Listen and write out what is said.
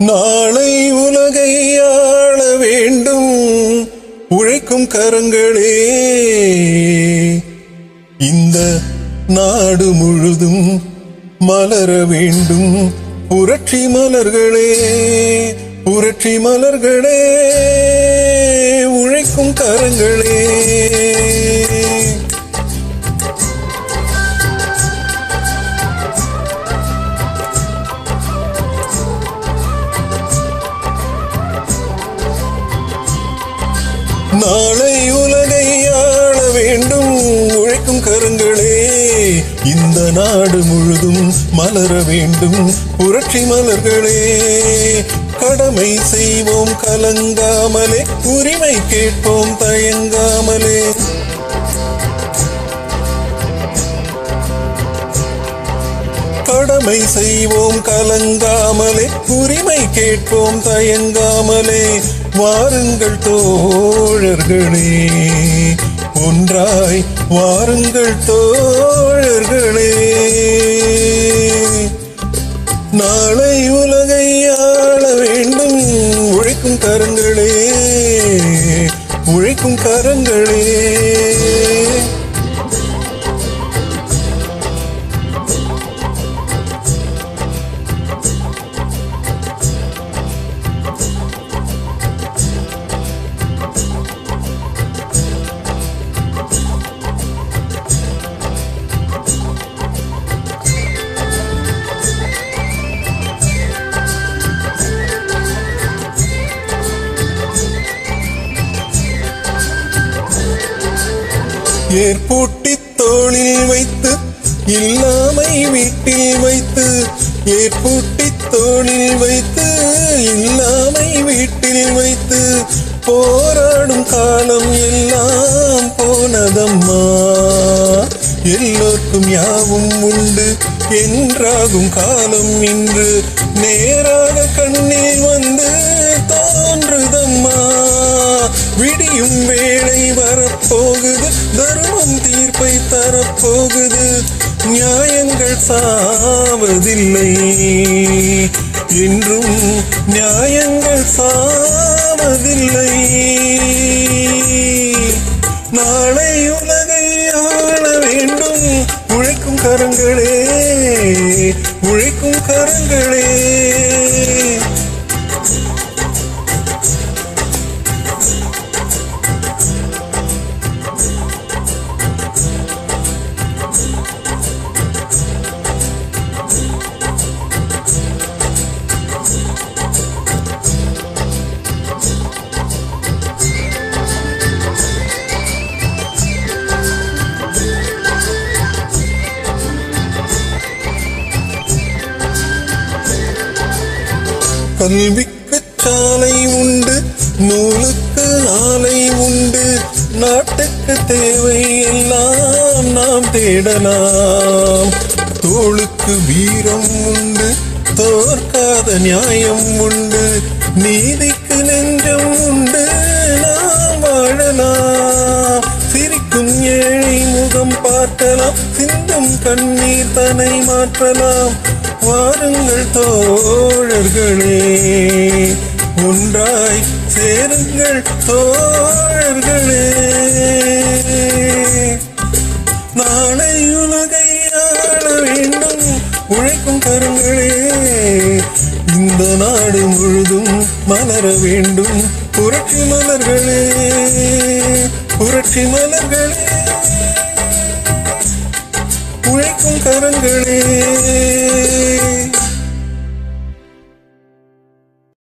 நாளை உலகை ஆள வேண்டும் உழைக்கும் கரங்களே. இந்த நாடு முழுதும் மலர வேண்டும் புரட்சி மலர்களே, புரட்சி மலர்களே, உழைக்கும் கரங்களே. நாளை உலகை ஆள வேண்டும் உழைக்கும் கரங்களே. இந்த நாடு முழுதும் மலர வேண்டும் புரட்சி மலர்களே. கடமை செய்வோம் கலங்காமலே, உரிமை கேட்போம் தயங்காமலே. கடமை செய்வோம் கலங்காமலே, உரிமை கேட்போம் தயங்காமலே. வாருங்கள் தோழர்களே, ஒன்றாய் வாருங்கள் தோழர்களே. நாளை உலகை ஆள வேண்டும் உழைக்கும் கரங்களே, உழைக்கும் கரங்களே. ஏற்பூட்டி தோளில் வைத்து இல்லாமை வீட்டில் வைத்து, ஏற்பூட்டி தோளில் வைத்து இல்லாமை வீட்டில் வைத்து, போராடும் காலம் எல்லாம் போனதம்மா. எல்லோருக்கும் யாவும் உண்டு என்றாகும் காலம் இன்று நேராக கண்ணில் வந்து தோன்றுதம்மா. விடியும் வேளை வரப்போகுது, தர்மம் தீர்ப்பை தரப்போகுது. நியாயங்கள் சாவதில்லை என்றும், நியாயங்கள் சாவதில்லை. நாளை உலகை ஆள வேண்டும் உழைக்கும் கரங்களே, உழைக்கும் கரங்களே. கல்விக்கு சாலை உண்டு, நூலுக்கு ஆலை உண்டு. நாட்டுக்கு தேவை எல்லாம் நாம் தேடலாம். தோளுக்கு வீரம் உண்டு, தோற்காத நியாயம் உண்டு. நீதிக்கு நெஞ்சம் உண்டு, நாம் வாழலாம். சிரிக்கும் ஏழை முகம் பார்க்கலாம், சிந்தும் கண்ணீர் தன்னை மாற்றலாம். வாருங்கள் தோழர்களே, ஒன்றாய் சேருங்கள் தோழர்களே. நாளை உலகை ஆள வேண்டும் உழைக்கும் கரங்களே. இந்த நாடு முழுதும் மலர வேண்டும் புரட்சி மலர்களே, புரட்சி மலர்களே, உழைக்கும் கரங்களே.